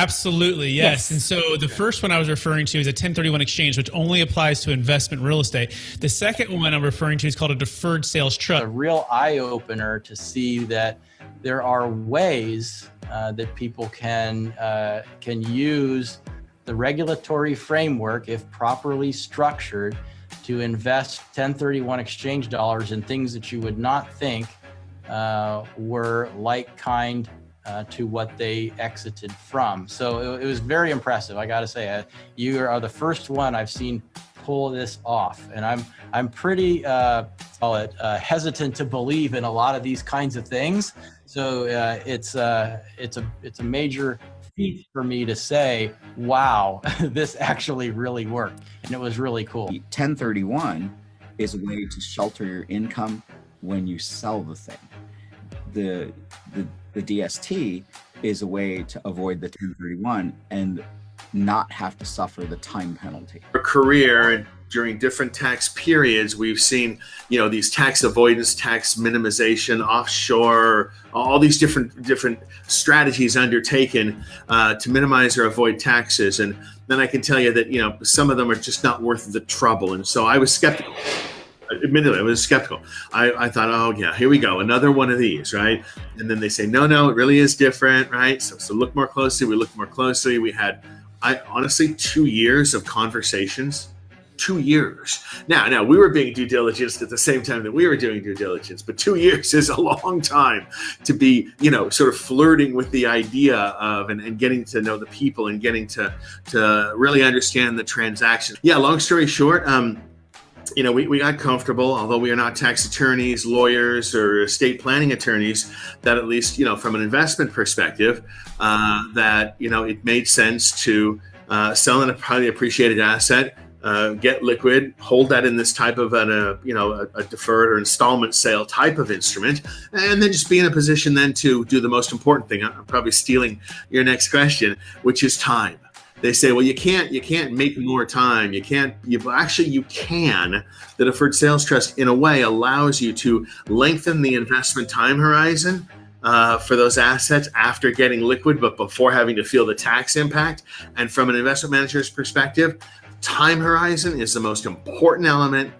Absolutely, yes. And so the first one I was referring to is a 1031 exchange, which only applies to investment real estate. The second one I'm referring to is called a deferred sales trust. A real eye-opener to see that there are ways that people can use the regulatory framework, if properly structured, to invest 1031 exchange dollars in things that you would not think were like kind to what they exited from. So it was very impressive. I got to say, you are the first one I've seen pull this off, and I'm pretty hesitant to believe in a lot of these kinds of things. So it's a major feat for me to say, wow, this actually really worked, and it was really cool. 1031 is a way to shelter your income when you sell the thing. The DST is a way to avoid the 1031 and not have to suffer the time penalty. Our career during different tax periods, we've seen, these tax avoidance, tax minimization, offshore, all these different strategies undertaken to minimize or avoid taxes. And then I can tell you that, some of them are just not worth the trouble. And so I was skeptical. Admittedly, I was skeptical. I thought, oh yeah, here we go, another one of these, right? And then they say, no, it really is different, right? So look more closely. We looked more closely. We had, honestly, 2 years of conversations. 2 years. Now we were being due diligence at the same time that we were doing due diligence, but 2 years is a long time to be, sort of flirting with the idea of and getting to know the people and getting to really understand the transaction. Yeah, long story short, we got comfortable, although we are not tax attorneys, lawyers, or estate planning attorneys, that at least, from an investment perspective, that, it made sense to sell a highly appreciated asset, get liquid, hold that in this type of a deferred or installment sale type of instrument, and then just be in a position then to do the most important thing. I'm probably stealing your next question, which is time. They say, well, you can't make more time. You can. The Deferred Sales Trust, in a way, allows you to lengthen the investment time horizon for those assets after getting liquid, but before having to feel the tax impact. And from an investment manager's perspective, time horizon is the most important element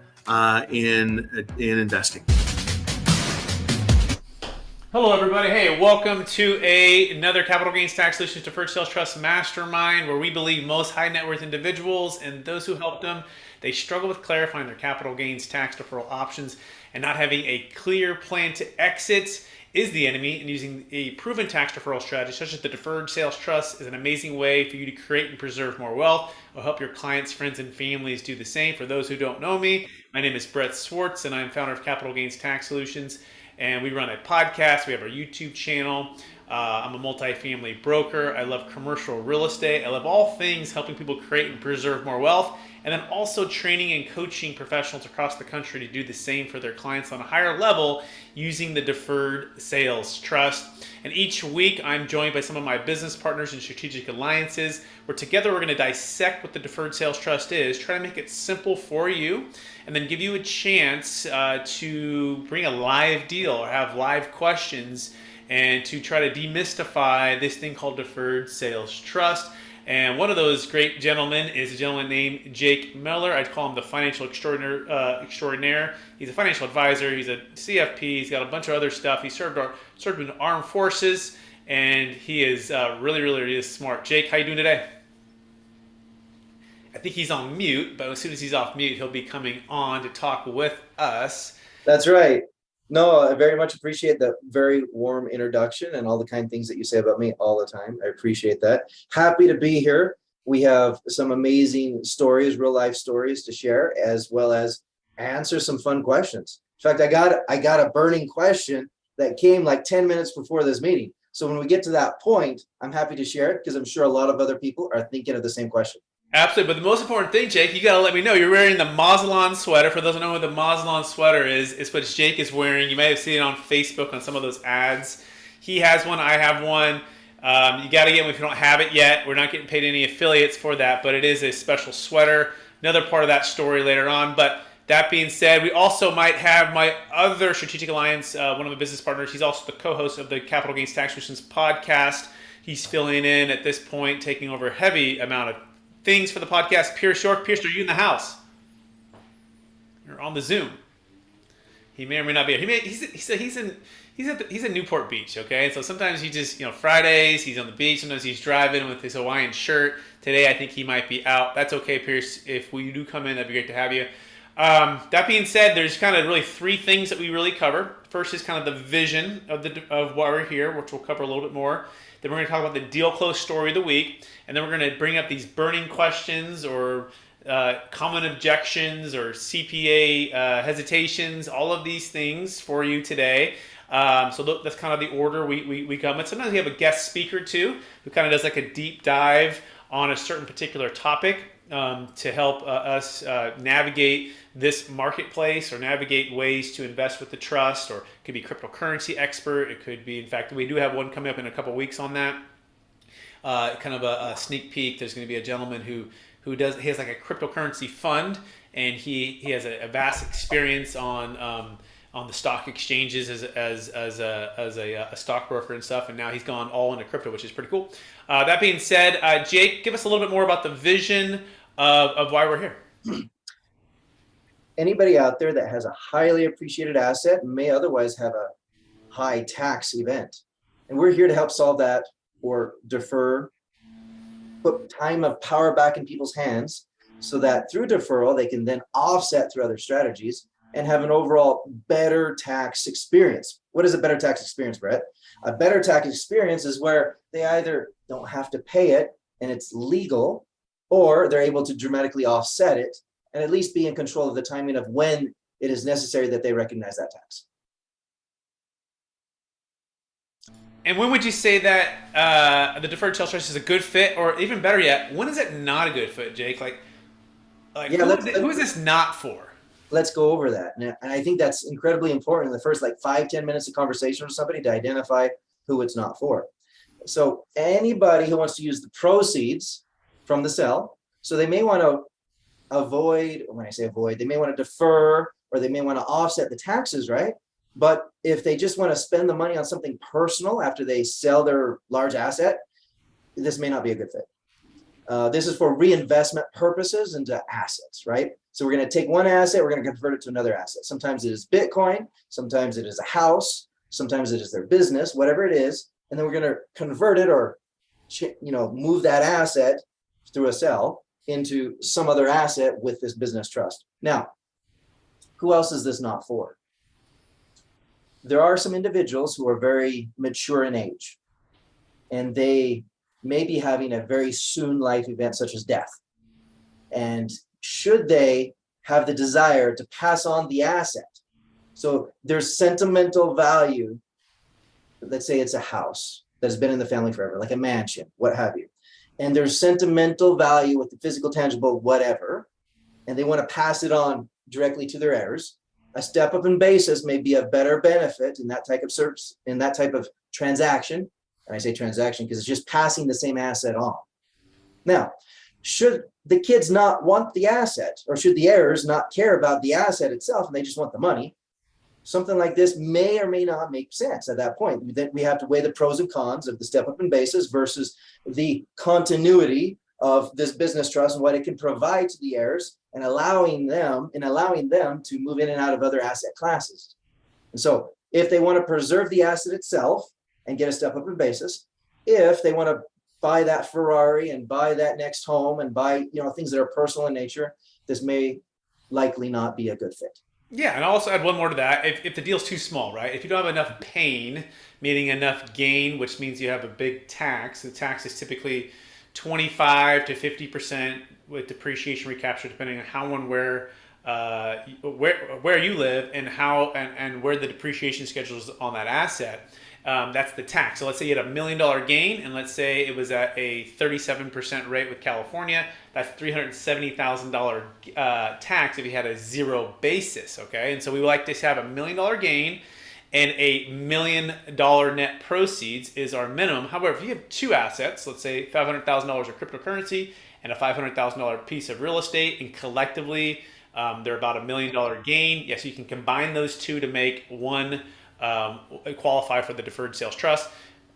in investing. Hello, everybody. Hey, welcome to another Capital Gains Tax Solutions Deferred Sales Trust Mastermind, where we believe most high net worth individuals and those who help them, they struggle with clarifying their capital gains tax deferral options, and not having a clear plan to exit is the enemy. And using a proven tax deferral strategy such as the Deferred Sales Trust is an amazing way for you to create and preserve more wealth. I'll help your clients, friends, and families do the same. For those who don't know me, my name is Brett Swarts, and I'm founder of Capital Gains Tax Solutions. And we run a podcast. We have our YouTube channel. I'm a multifamily broker. I love commercial real estate. I love all things helping people create and preserve more wealth. And then also training and coaching professionals across the country to do the same for their clients on a higher level using the Deferred Sales Trust. And each week I'm joined by some of my business partners in strategic alliances, where together we're going to dissect what the Deferred Sales Trust is, try to make it simple for you, and then give you a chance to bring a live deal or have live questions and to try to demystify this thing called Deferred Sales Trust. And one of those great gentlemen is a gentleman named Jake Miller. I'd call him the financial extraordinaire. He's a financial advisor. He's a CFP. He's got a bunch of other stuff. He served in the armed forces, and he is really smart. Jake, how you doing today? I think he's on mute, but as soon as he's off mute, he'll be coming on to talk with us. That's right. No, I very much appreciate the very warm introduction and all the kind things that you say about me all the time. I appreciate that. Happy to be here. We have some amazing stories, real life stories to share, as well as answer some fun questions. In fact, I got a burning question that came like 10 minutes before this meeting. So when we get to that point, I'm happy to share it because I'm sure a lot of other people are thinking of the same question. Absolutely, but the most important thing, Jake, you got to let me know. You're wearing the Mazalon sweater. For those who don't know what the Mazalon sweater is, it's what Jake is wearing. You may have seen it on Facebook on some of those ads. He has one. I have one. You got to get one if you don't have it yet. We're not getting paid any affiliates for that, but it is a special sweater. Another part of that story later on. But that being said, we also might have my other strategic alliance, one of my business partners. He's also the co-host of the Capital Gains Tax Solutions podcast. He's filling in at this point, taking over a heavy amount of things for the podcast. Pierce York. Pierce, are you in the house? You're on the Zoom. He may or may not be. He's in Newport Beach, okay? So sometimes he just, Fridays he's on the beach. Sometimes he's driving with his Hawaiian shirt. Today I think he might be out. That's okay, Pierce. If we do come in, that'd be great to have you. That being said, there's kind of really three things that we really cover. First is kind of the vision of why we're here, which we'll cover a little bit more. Then we're going to talk about the deal close story of the week, and then we're going to bring up these burning questions or common objections or CPA hesitations, all of these things for you today. So that's kind of the order we come. And sometimes we have a guest speaker too, who kind of does like a deep dive on a certain particular topic to help us navigate this marketplace or navigate ways to invest with the trust, or it could be cryptocurrency expert. It could be, in fact, we do have one coming up in a couple of weeks on that. Kind of a sneak peek. There's going to be a gentleman he has like a cryptocurrency fund, and he has a vast experience on the stock exchanges as a stockbroker and stuff, and now he's gone all into crypto, which is pretty cool. That being said, Jake, give us a little bit more about the vision of why we're here. Anybody out there that has a highly appreciated asset may otherwise have a high tax event, and we're here to help solve that or defer, put time of power back in people's hands so that through deferral they can then offset through other strategies and have an overall better tax experience. What is a better tax experience, Brett? A better tax experience is where they either don't have to pay it and it's legal, or they're able to dramatically offset it and at least be in control of the timing of when it is necessary that they recognize that tax. And when would you say that the deferred sales trust is a good fit, or even better yet, when is it not a good fit, Jake? Who is this not for? Let's go over that. And I think that's incredibly important in the first 5-10 minutes of conversation with somebody to identify who it's not for. So anybody who wants to use the proceeds from the sale, so they may want to avoid, when I say avoid, they may want to defer, or they may want to offset the taxes, right? But if they just want to spend the money on something personal after they sell their large asset, this may not be a good fit. This is for reinvestment purposes into assets, right? So we're going to take one asset, we're going to convert it to another asset. Sometimes it is Bitcoin, sometimes it is a house, sometimes it is their business, whatever it is. And then we're going to convert it or, move that asset through a sale into some other asset with this business trust. Now, who else is this not for? There are some individuals who are very mature in age, and they may be having a very soon life event such as death. And should they have the desire to pass on the asset, so there's sentimental value, let's say it's a house that's been in the family forever, like a mansion, what have you, and there's sentimental value with the physical, tangible, whatever, and they want to pass it on directly to their heirs, a step up in basis may be a better benefit in that type of service, in that type of transaction. And I say transaction because it's just passing the same asset on. Now, should the kids not want the asset, or should the heirs not care about the asset itself and they just want the money? Something like this may or may not make sense at that point. Then we have to weigh the pros and cons of the step up in basis versus the continuity of this business trust and what it can provide to the heirs, and allowing them to move in and out of other asset classes. And so if they want to preserve the asset itself and get a step up in basis, if they want to buy that Ferrari and buy that next home and buy things that are personal in nature, this may likely not be a good fit. Yeah, and I'll also add one more to that. If the deal's too small, right? If you don't have enough pain, meaning enough gain, which means you have a big tax, the tax is typically 25 to 50% with depreciation recapture, depending on how and where you live and how and where the depreciation schedule is on that asset. That's the tax. So let's say you had $1 million gain, and let's say it was at a 37% rate with California. That's $370,000 tax if you had a zero basis. Okay, and so we would like to have $1 million gain, and $1 million net proceeds is our minimum. However, if you have two assets, let's say $500,000 of cryptocurrency and a $500,000 piece of real estate, and collectively they're about $1 million gain. Yes, you can combine those two to make one qualify for the deferred sales trust.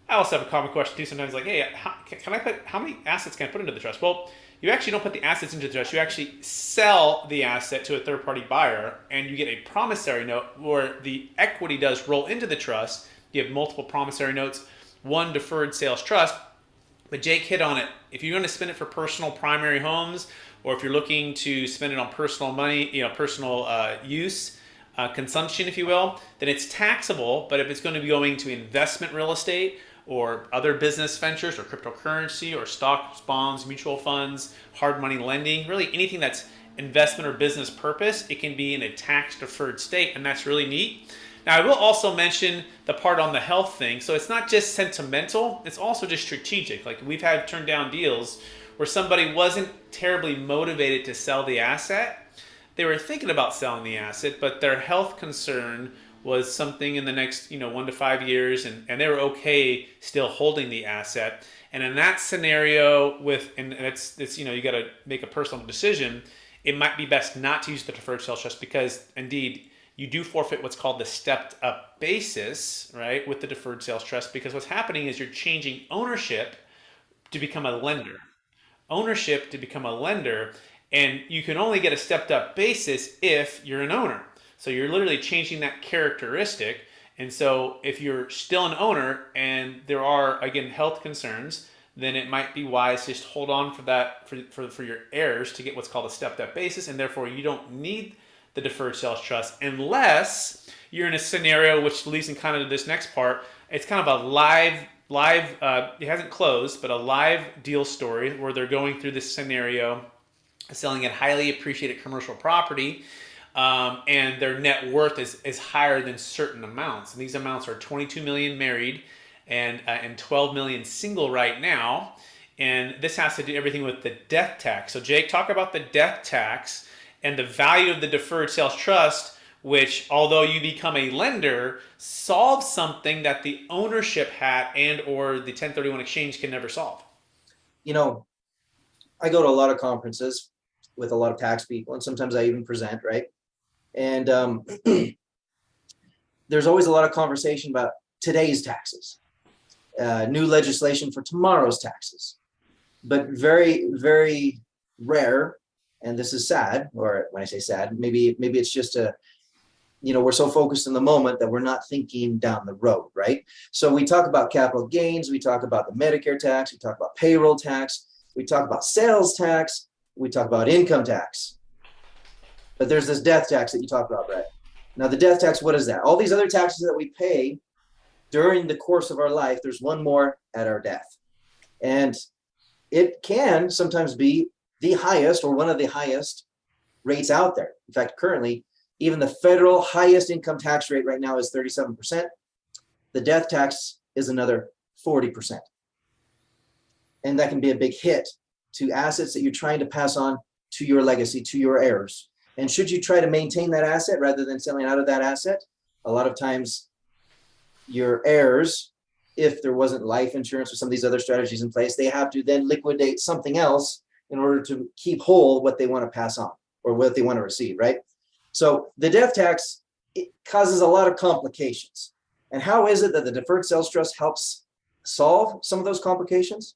I also have a common question too. Sometimes, like, hey, how many assets can I put into the trust? Well, you actually don't put the assets into the trust. You actually sell the asset to a third-party buyer, and you get a promissory note where the equity does roll into the trust. You have multiple promissory notes, one deferred sales trust. But Jake hit on it. If you're going to spend it for personal primary homes, or if you're looking to spend it on personal money, personal use, consumption, if you will, then it's taxable. But if it's going to be going to investment real estate or other business ventures or cryptocurrency or stocks, bonds, mutual funds, hard money lending, really anything that's investment or business purpose, it can be in a tax deferred state, and that's really neat. Now, I will also mention the part on the health thing. So it's not just sentimental, it's also just strategic. Like, we've had turned down deals where somebody wasn't terribly motivated to sell the asset. They were thinking about selling the asset, but their health concern was something in the next 1 to 5 years, and they were okay still holding the asset. And in that scenario, and it's you got to make a personal decision, it might be best not to use the deferred sales trust, because indeed you do forfeit what's called the stepped up basis, right, with the deferred sales trust, because what's happening is you're changing ownership to become a lender. Ownership to become a lender, and you can only get a stepped up basis if you're an owner. So you're literally changing that characteristic. And so if you're still an owner and there are, again, health concerns, then it might be wise to just hold on for that for your heirs to get what's called a stepped up basis, and therefore you don't need the deferred sales trust unless you're in a scenario which leads in kind of to this next part. It's kind of a live it hasn't closed, but a live deal story where they're going through this scenario, selling a highly appreciated commercial property, and their net worth is higher than certain amounts. And these amounts are 22 million married and 12 million single right now. And this has to do everything with the death tax. So Jake, talk about the death tax and the value of the deferred sales trust, which, although you become a lender, solves something that the ownership hat and or the 1031 exchange can never solve. I go to a lot of conferences with a lot of tax people, and sometimes I even present, right? And there's always a lot of conversation about today's taxes, new legislation for tomorrow's taxes, but very, very rare. And this is sad, or when I say sad, maybe it's just we're so focused in the moment that we're not thinking down the road, right? So we talk about capital gains, we talk about the Medicare tax, we talk about payroll tax, we talk about sales tax, we talk about income tax. But there's this death tax that you talk about, Brett. Now, the death tax, what is that? All these other taxes that we pay during the course of our life, there's one more at our death. And it can sometimes be the highest or one of the highest rates out there. In fact, currently, even the federal highest income tax rate right now is 37%. The death tax is another 40%. And that can be a big hit to assets that you're trying to pass on to your legacy, to your heirs. And should you try to maintain that asset rather than selling out of that asset, a lot of times your heirs, if there wasn't life insurance or some of these other strategies in place, they have to then liquidate something else in order to keep whole what they want to pass on or what they want to receive, right? So the death tax, it causes a lot of complications. And how is it that the deferred sales trust helps solve some of those complications?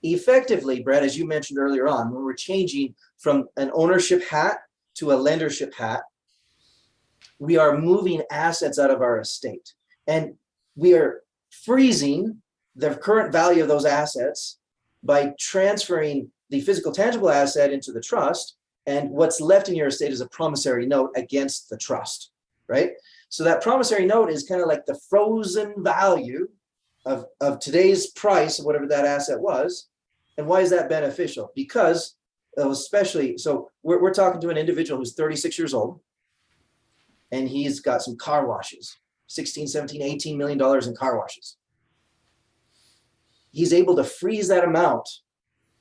Effectively, Brett, as you mentioned earlier on, when we're changing from an ownership hat to a lendership hat, we are moving assets out of our estate. And we are freezing the current value of those assets by transferring the physical tangible asset into the trust, and what's left in your estate is a promissory note against the trust, right? So that promissory note is kind of like the frozen value of today's price of whatever that asset was. And why is that beneficial? Because especially, so we're talking to an individual who's 36 years old, and he's got some car washes, 16, 17, $18 million in car washes. He's able to freeze that amount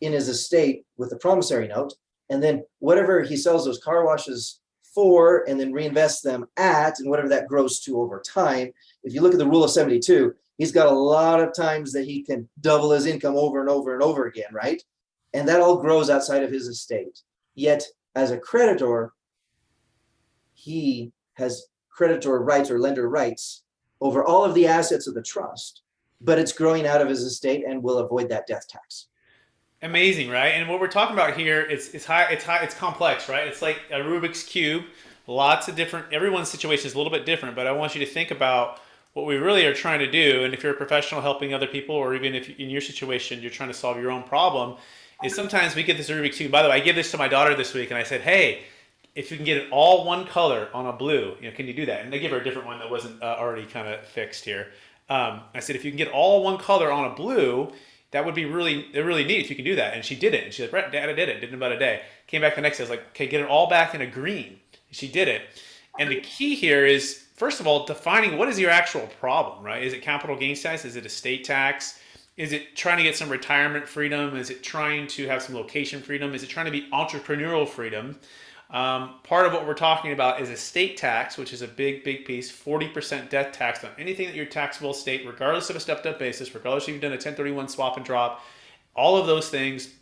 in his estate with the promissory note, and then whatever he sells those car washes for and then reinvests them at, and whatever that grows to over time. If you look at the rule of 72, he's got a lot of times that he can double his income over and over and over again, right? And that all grows outside of his estate. Yet as a creditor, he has creditor rights or lender rights over all of the assets of the trust but it's growing out of his estate and will avoid that death tax. Amazing, right? And what we're talking about here, it's complex, right? It's like a Rubik's cube. Lots of different. Everyone's situation is a little bit different, but I want you to think about what we really are trying to do. And if you're a professional helping other people, or even if in your situation you're trying to solve your own problem, is sometimes we get this Rubik's cube. By the way, I gave this to my daughter this week, and I said, "Hey, if you can get it all one color on a blue, can you do that?" And I give her a different one that wasn't already kind of fixed here. I said, if you can get all one color on a blue, that would be really neat if you can do that. And she did it. And she's like, "Brett, Dad, I did it. Did it in about a day." Came back the next day. I was like, "Okay, get it all back in a green." She did it. And the key here is, first of all, defining what is your actual problem, right? Is it capital gains tax? Is it estate tax? Is it trying to get some retirement freedom? Is it trying to have some location freedom? Is it trying to be entrepreneurial freedom? Part of what we're talking about is estate tax, which is a big piece, 40% death tax on anything that your taxable estate, regardless of a stepped-up basis, regardless if you've done a 1031 swap and drop, all of those things,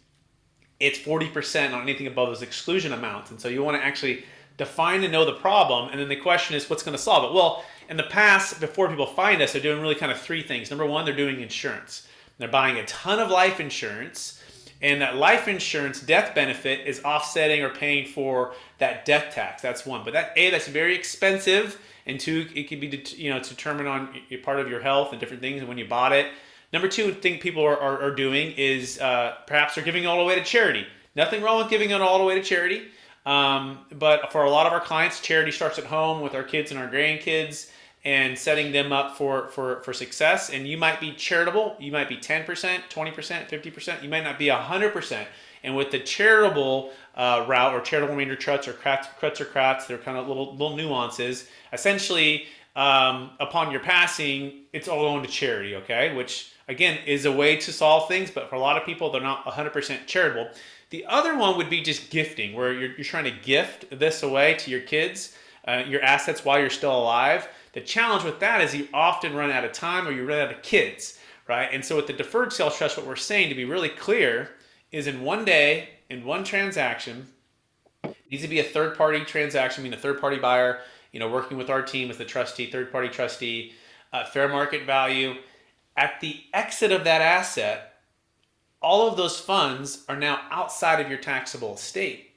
it's 40% on anything above those exclusion amounts. And so you want to actually define and know the problem, and then the question is, what's going to solve it? Well, in the past, before people find us, they're doing really kind of three things. Number one, they're doing insurance. They're buying a ton of life insurance, and that life insurance death benefit is offsetting or paying for that death tax. That's one. But that's very expensive, and two, it can be determined on part of your health and different things and when you bought it. Number two thing people are doing is perhaps they're giving it all away to charity. Nothing wrong with giving it all away to charity. But for a lot of our clients, charity starts at home with our kids and our grandkids and setting them up for success. And you might be charitable. You might be 10%, 20%, 50%. You might not be 100%. And with the charitable route, or charitable remainder trusts, or crats, they're kind of little nuances. Essentially, upon your passing, it's all going to charity, okay? Which, again, is a way to solve things, but for a lot of people, they're not 100% charitable. The other one would be just gifting, where you're trying to gift this away to your kids, your assets while you're still alive. The challenge with that is you often run out of time, or you run out of kids, right? And so with the deferred sales trust, what we're saying, to be really clear, is in one day, in one transaction, it needs to be a third-party transaction, meaning a third-party buyer, working with our team as the trustee, third-party trustee, fair market value. At the exit of that asset, all of those funds are now outside of your taxable estate,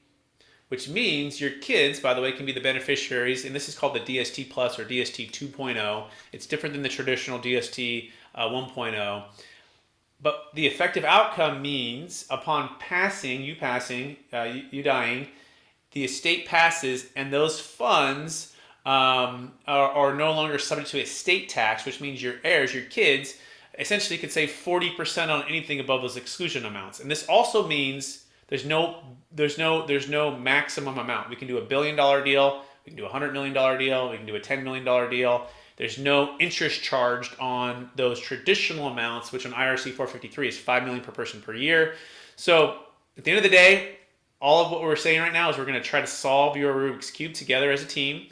which means your kids, by the way, can be the beneficiaries. And this is called the DST Plus or DST 2.0. It's different than the traditional DST 1.0. But the effective outcome means upon passing, you dying, the estate passes, and those funds are no longer subject to estate tax, which means your heirs, your kids, essentially could save 40% on anything above those exclusion amounts. And this also means there's no maximum amount. We can do $1 billion deal, we can do a $100 million deal, we can do a $10 million deal. There's no interest charged on those traditional amounts, which on IRC 453 is $5 million per person per year. So at the end of the day, all of what we're saying right now is we're going to try to solve your Rubik's Cube together as a team.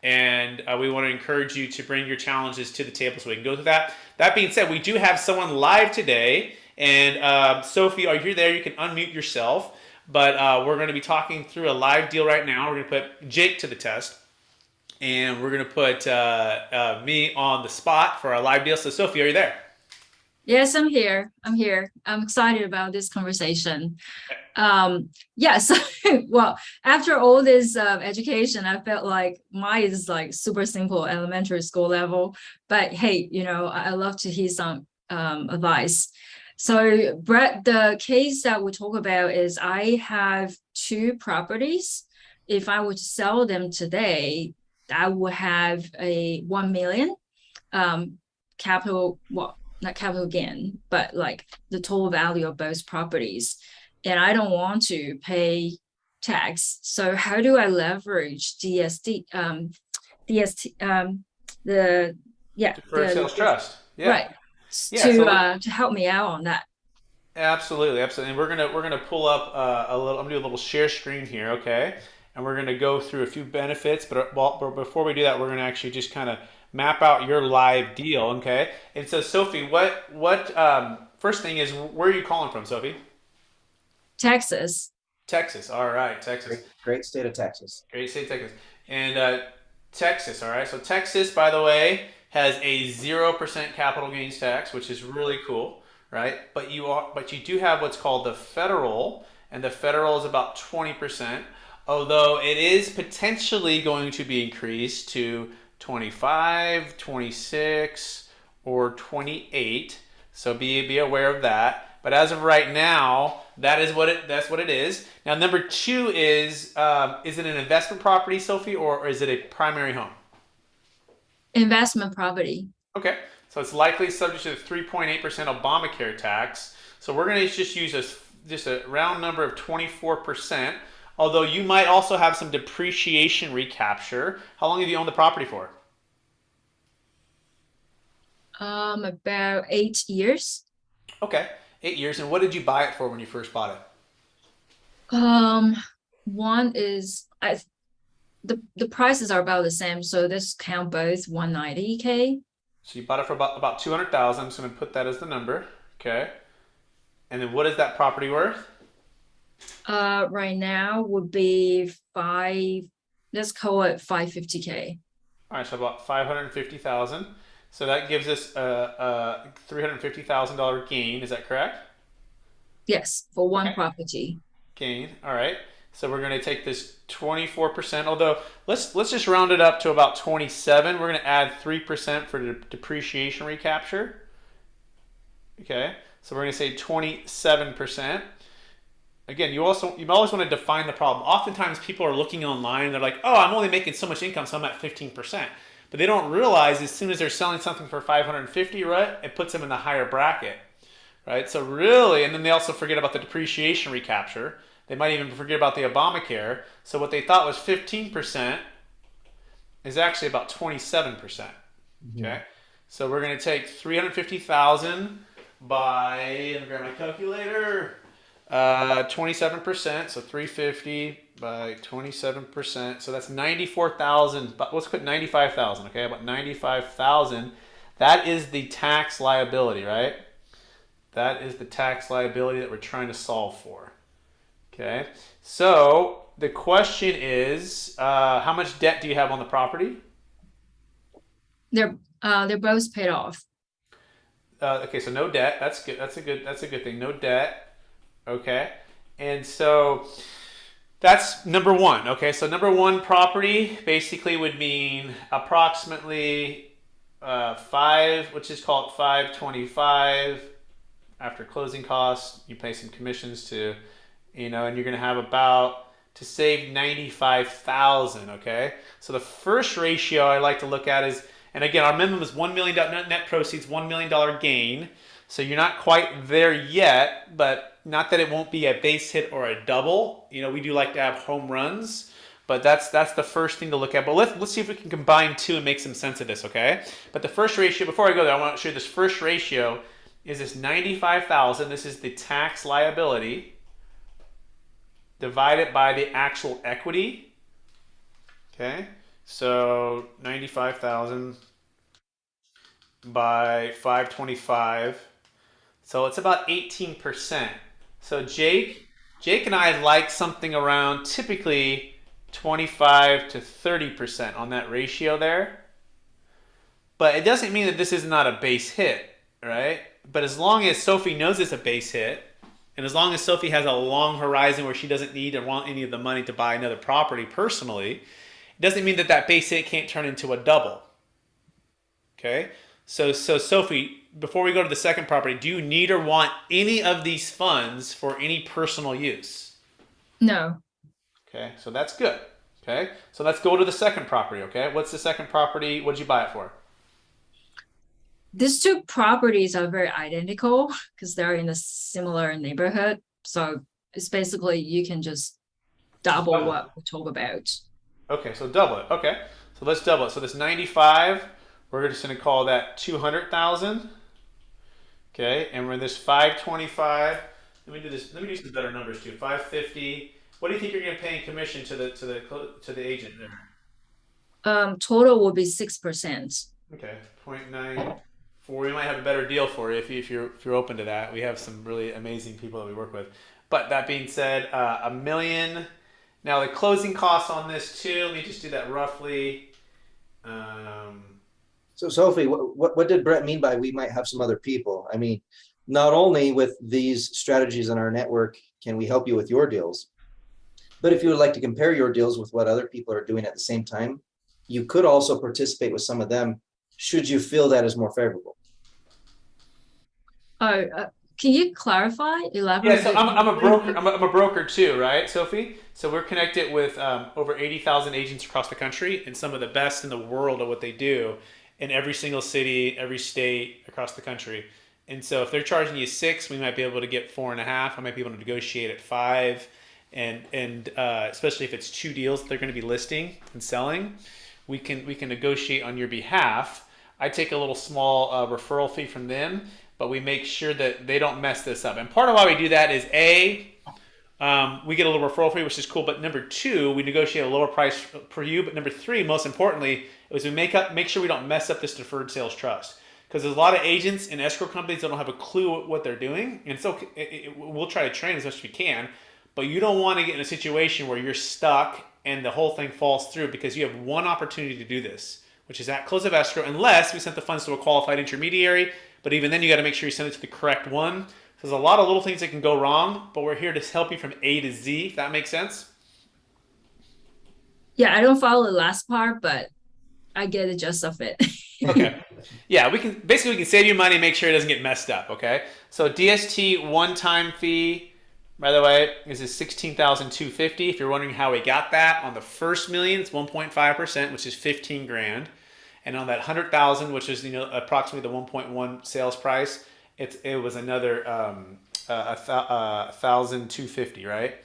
And we want to encourage you to bring your challenges to the table so we can go through that. That being said, we do have someone live today. And Sophie, are you there? You can unmute yourself. But we're going to be talking through a live deal right now. We're going to put Jake to the test. And we're going to put me on the spot for a live deal. So Sophie, are you there? Yes, I'm here. I'm excited about this conversation. Yes. Well, after all this education, I felt like mine is like super simple, elementary school level. But hey, I love to hear some advice. So Brett, the case that we talk about is I have 2 properties. If I were to sell them today, I would have a 1 million capital, well, not capital gain, but like the total value of both properties. And I don't want to pay tax. So how do I leverage Deferred Sales Trust. Yeah. Right. Yeah, to help me out on that. Absolutely. And we're gonna pull up a little. I'm gonna do a little share screen here, okay? And we're gonna go through a few benefits. But before we do that, we're gonna actually just kind of map out your live deal, okay? And so, Sophie, what first thing is, where are you calling from, Sophie? Texas. Texas. All right, Texas. Great state of Texas. Great state of Texas. And Texas. All right. So Texas, by the way, has a 0% capital gains tax, which is really cool, right? But you do have what's called the federal, and the federal is about 20%, although it is potentially going to be increased to 25, 26, or 28. So be aware of that. But as of right now, that's what it is. Now, number two is it an investment property, Sophie, or is it a primary home? Investment property. Okay, so it's likely subject to the 3.8% Obamacare tax. So we're going to just use just a round number of 24%, although you might also have some depreciation recapture. How long have you owned the property for? About 8 years. Okay, 8 years. And what did you buy it for when you first bought it? One is the prices are about the same, so this count both 190K. So you bought it for about 200,000. I'm just going to put that as the number. Okay. And then what is that property worth? Right now would be let's call it 550K. All right, so about 550,000. So that gives us a $350,000 gain. Is that correct? Yes, for one Okay. property. Gain. All right. So we're going to take this 24%. Although let's just round it up to about 27. We're going to add 3% for the depreciation recapture. Okay. So we're going to say 27%. Again, you always want to define the problem. Oftentimes people are looking online and they're like, oh, I'm only making so much income, so I'm at 15%. But they don't realize as soon as they're selling something for 550, right, it puts them in the higher bracket, right? So really, and then they also forget about the depreciation recapture. They might even forget about the Obamacare. So what they thought was 15% is actually about 27%. Okay. So we're going to take 350,000 by, let me grab my calculator, 27%. So 350 by 27%. So that's 94,000. But let's put 95,000. Okay. About 95,000. That is the tax liability, right? That is the tax liability that we're trying to solve for. Okay. So the question is, how much debt do you have on the property? They're both paid off. Okay, so no debt. That's good. That's a good thing. No debt. Okay. And so that's number one. Okay, so number one property basically would mean approximately which is called 525 after closing costs. You pay some commissions to, and you're going to have to save 95,000. Okay, so the first ratio I like to look at is, and again, our minimum is $1 million net proceeds, $1 million gain. So you're not quite there yet, but not that it won't be a base hit or a double. We do like to have home runs, but that's the first thing to look at. But let's see if we can combine two and make some sense of this, okay? But the first ratio, before I go there, I want to show you this first ratio is this 95,000. This is the tax liability divided by the actual equity. Okay, so 95,000 by 525. So it's about 18%. So Jake and I like something around typically 25 to 30% on that ratio there. But it doesn't mean that this is not a base hit, right? But as long as Sophie knows it's a base hit, and as long as Sophie has a long horizon where she doesn't need or want any of the money to buy another property personally, it doesn't mean that base hit can't turn into a double. Okay? So Sophie, before we go to the second property, do you need or want any of these funds for any personal use? No. Okay, so that's good. Okay, so let's go to the second property. Okay, what's the second property? What did you buy it for? These two properties are very identical because they're in a similar neighborhood. So it's basically you can just double what we talk about. Okay, so double it. Okay, so let's double it. So this 95, we're just going to call that 200,000. Okay, and we're this 525. Let me do this. Let me do some better numbers too. 550. What do you think you're going to pay in commission to the agent there? Total will be 6%. Okay, 0.94. We might have a better deal for you if you're open to that. We have some really amazing people that we work with. But that being said, $1 million. Now the closing costs on this too. Let me just do that roughly. So Sophie, what did Brett mean by we might have some other people? I mean, not only with these strategies in our network can we help you with your deals, but if you would like to compare your deals with what other people are doing at the same time, you could also participate with some of them should you feel that is more favorable. Oh, can you clarify, elaborate? Yeah, so I'm a broker. I'm a broker too, right, Sophie? So we're connected with over 80,000 agents across the country and some of the best in the world at what they do in every single city, every state across the country. And so if they're charging you 6, we might be able to get 4.5. I might be able to negotiate at 5, and especially if it's 2 deals that they're going to be listing and selling, we can negotiate on your behalf. I take a little small referral fee from them, but we make sure that they don't mess this up. And part of why we do that is we get a little referral fee, which is cool. But number 2, we negotiate a lower price per you. But number 3, most importantly, is we make sure we don't mess up this deferred sales trust. Because there's a lot of agents and escrow companies that don't have a clue what they're doing. And so we'll try to train as much as we can. But you don't want to get in a situation where you're stuck and the whole thing falls through because you have one opportunity to do this, which is at close of escrow, unless we sent the funds to a qualified intermediary. But even then, you got to make sure you send it to the correct one. There's a lot of little things that can go wrong, but we're here to help you from A to Z, if that makes sense. Yeah, I don't follow the last part, but I get the gist of it. Okay. Yeah, we can save you money and make sure it doesn't get messed up, okay? So DST one-time fee, by the way, is $16,250. If you're wondering how we got that, on the first million, it's 1.5%, which is 15 grand. And on that 100,000, which is approximately the 1.1 sales price, it was another 1,250, right?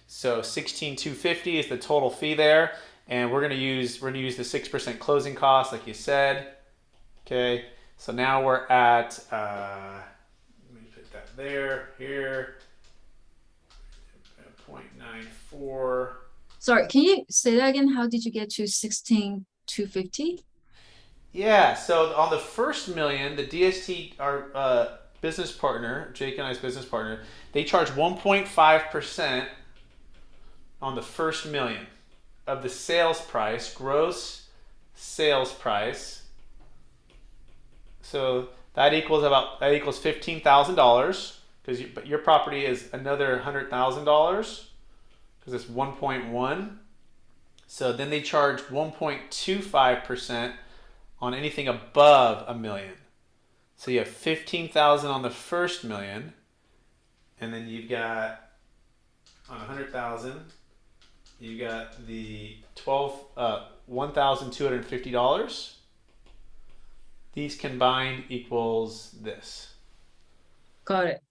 So 16,250 is the total fee there, and we're gonna use the 6% closing cost, like you said. Okay, so now we're at let me put that here 0.94. Sorry, can you say that again? How did you get to 16,250? Yeah, so on the first million, the DST, our business partner, Jake and I's business partner, they charge 1.5% on the first million of the sales price, gross sales price. So that equals $15,000 but your property is another $100,000 because it's 1.1. So then they charge 1.25% on anything above $1 million. So you have 15,000 on the first million, and then you've got on 100,000, you got the $1,250. These combined equals this. Got it.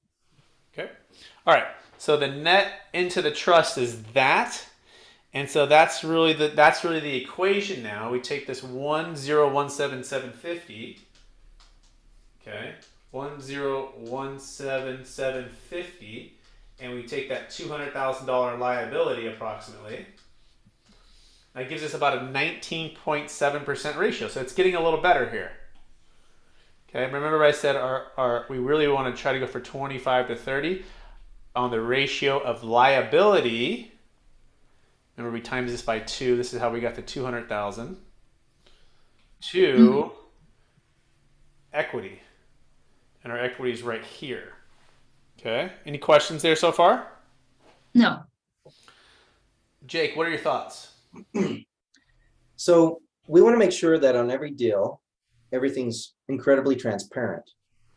Okay. All right. So the net into the trust is that. And so that's really the equation now. We take this 1017750. Okay. 1017750, and we take that $200,000 liability approximately. That gives us about a 19.7% ratio. So it's getting a little better here. Okay, remember I said we really want to try to go for 25 to 30 on the ratio of liability. Remember we times this by 2. This is how we got the 200,000 to equity. And our equity is right here. Okay, any questions there so far? No. Jake, what are your thoughts? So we want to make sure that on every deal, everything's incredibly transparent.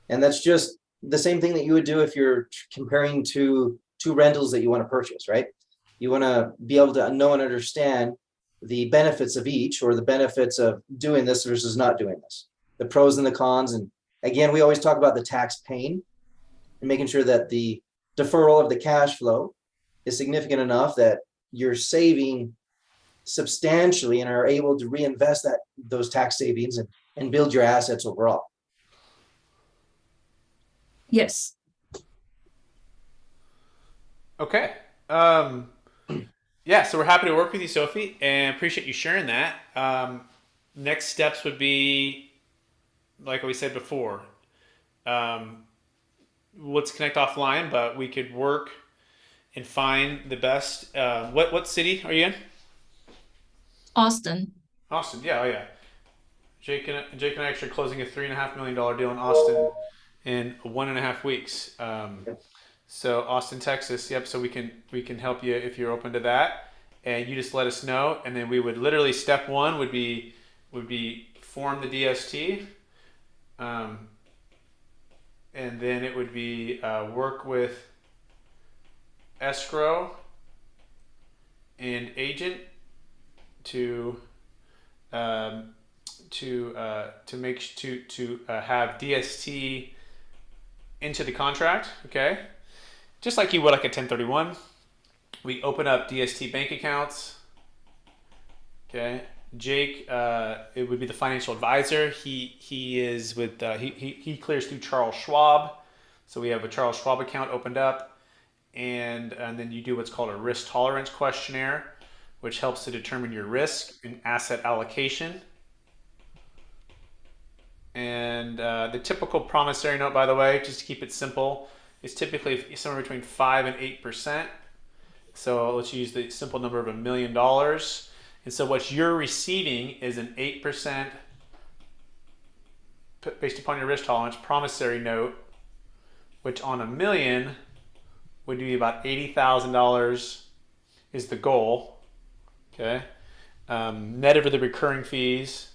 And that's just the same thing that you would do if you're comparing to two rentals that you want to purchase, right? You want to be able to know and understand the benefits of each, or the benefits of doing this versus not doing this, the pros and the cons. And again, we always talk about the tax pain and making sure that the deferral of the cash flow is significant enough that you're saving substantially and are able to reinvest those tax savings and build your assets overall. Yes. Okay. Yeah, so we're happy to work with you, Sophie, and appreciate you sharing that. Next steps would be, like we said before, let's connect offline, but we could work and find the best. What city are you in? Austin. Austin, yeah, oh yeah. Jake and I actually closing a $3.5 million deal in Austin in 1.5 weeks. So Austin, Texas. Yep. So we can help you if you're open to that, and you just let us know, and then we would literally step one would be form the DST, and then it would be work with escrow and agent to have DST into the contract. Okay, just like you would like a 1031. We open up DST bank accounts. Okay, Jake, it would be the financial advisor. He is with he clears through Charles Schwab, so we have a Charles Schwab account opened up, and then you do what's called a risk tolerance questionnaire, which helps to determine your risk and asset allocation. And the typical promissory note, by the way, just to keep it simple, is typically somewhere between 5 and 8%. So let's use the simple number of $1 million. And so what you're receiving is an 8%, based upon your risk tolerance, promissory note, which on $1 million would be about $80,000 is the goal. Okay, net over the recurring fees.